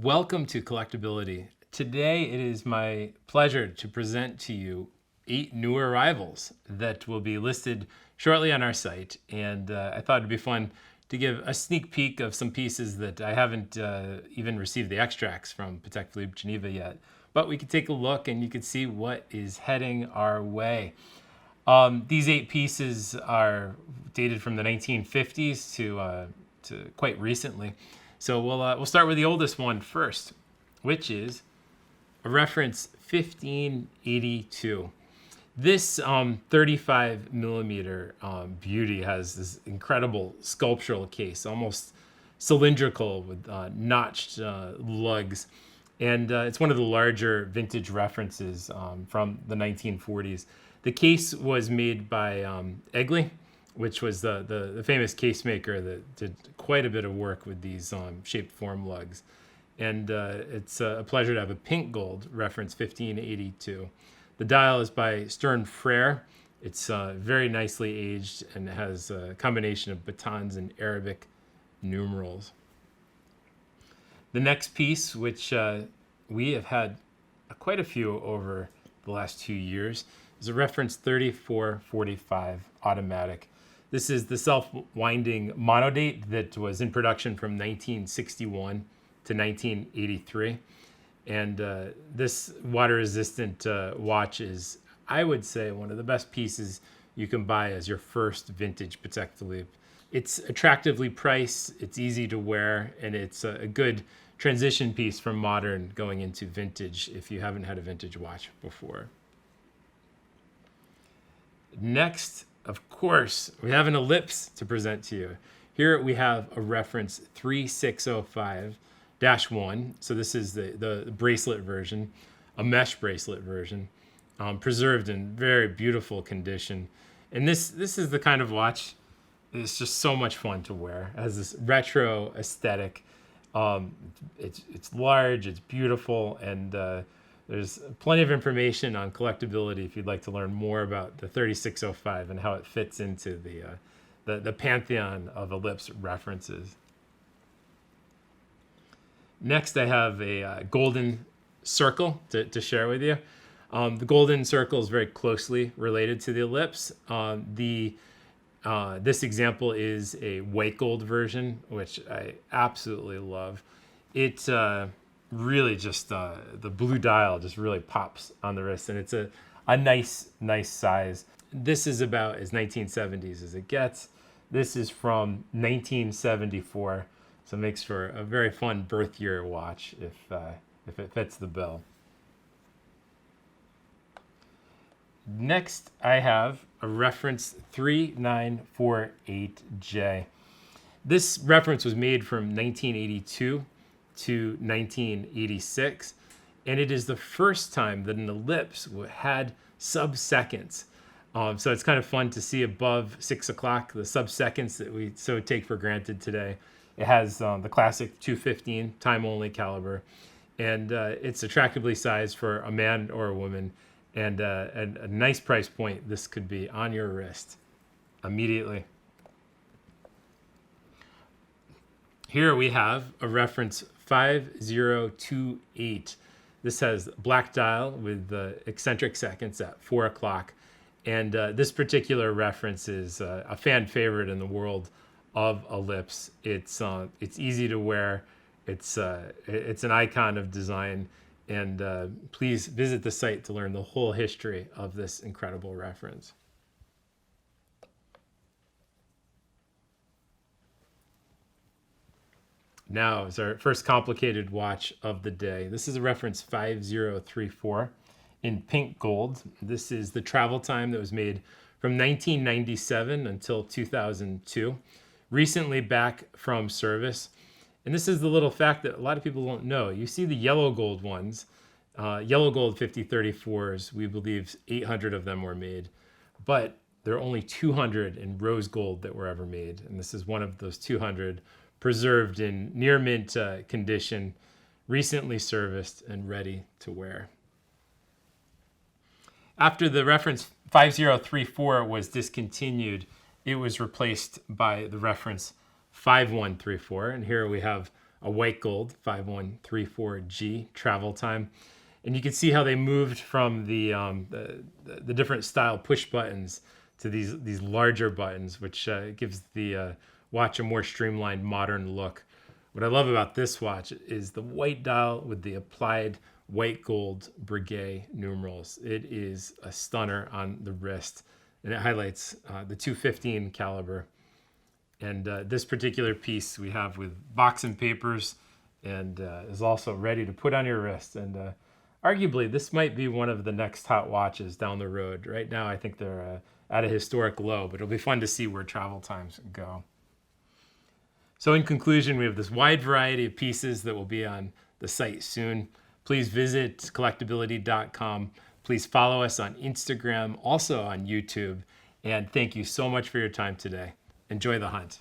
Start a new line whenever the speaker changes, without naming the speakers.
Welcome to Collectability. Today it is my pleasure to present to you 8 new arrivals that will be listed shortly on our site. And I thought it'd be fun to give a sneak peek of some pieces that I haven't even received the extracts from Patek Philippe Geneva yet. But we could take a look and you can see what is heading our way. These 8 pieces are dated from the 1950s to quite recently. So we'll start with the oldest one first, which is a reference 1582. This 35 millimeter beauty has this incredible sculptural case, almost cylindrical with notched lugs. And it's one of the larger vintage references from the 1940s. The case was made by Egley, which was the famous case maker that did quite a bit of work with these shaped form lugs. And it's a pleasure to have a pink gold reference 1582. The dial is by Stern Frere. It's very nicely aged and has a combination of batons and Arabic numerals. The next piece, which we have had quite a few over the last 2 years, is a reference 3445 automatic. This is the self-winding monodate that was in production from 1961 to 1983. And this water-resistant watch is, I would say, one of the best pieces you can buy as your first vintage Patek Philippe. It's attractively priced, it's easy to wear, and it's a good transition piece from modern going into vintage if you haven't had a vintage watch before. Next, of course, we have an ellipse to present to you. Here we have a reference 3605-1. So this is the bracelet version, a mesh bracelet version, preserved in very beautiful condition. And this is the kind of watch that's just so much fun to wear. It has this retro aesthetic. It's large, it's beautiful, and there's plenty of information on collectability if you'd like to learn more about the 3605 and how it fits into the pantheon of ellipse references. Next, I have a golden circle to share with you. The golden circle is very closely related to the ellipse. This example is a white gold version, which I absolutely love. It really just the blue dial just really pops on the wrist, and it's a nice size. This is about as 1970s as it gets. This is from 1974, so it makes for a very fun birth year watch if it fits the bill. Next, I have a reference 3948J. This reference was made from 1982 to 1986, and it is the first time that an ellipse had sub-seconds. So it's kind of fun to see above 6 o'clock the sub-seconds that we so take for granted today. It has the classic 215 time-only caliber, and it's attractively sized for a man or a woman, and a nice price point. This could be on your wrist immediately. Here we have a reference 5028. This has black dial with eccentric seconds at 4 o'clock. And this particular reference is a fan favorite in the world of ellipse. It's easy to wear. It's an icon of design. And please visit the site to learn the whole history of this incredible reference. Now is our first complicated watch of the day. This is a reference 5034 in pink gold. This is the travel time that was made from 1997 until 2002. Recently back from service. And this is the little fact that a lot of people don't know. You see the yellow gold ones, yellow gold 5034s, we believe 800 of them were made. But there are only 200 in rose gold that were ever made. And this is one of those 200 preserved in near mint condition, recently serviced and ready to wear. After the reference 5034 was discontinued, it was replaced by the reference 5134. And here we have a white gold 5134G travel time. And you can see how they moved from the different style push buttons to these larger buttons, which gives the watch a more streamlined, modern look. What I love about this watch is the white dial with the applied white gold Breguet numerals. It is a stunner on the wrist, and it highlights the 215 caliber. And this particular piece we have with box and papers, and is also ready to put on your wrist. And arguably, this might be one of the next hot watches down the road. Right now, I think they're at a historic low, but it'll be fun to see where travel times go. So in conclusion, we have this wide variety of pieces that will be on the site soon. Please visit collectability.com. Please follow us on Instagram, also on YouTube. And thank you so much for your time today. Enjoy the hunt.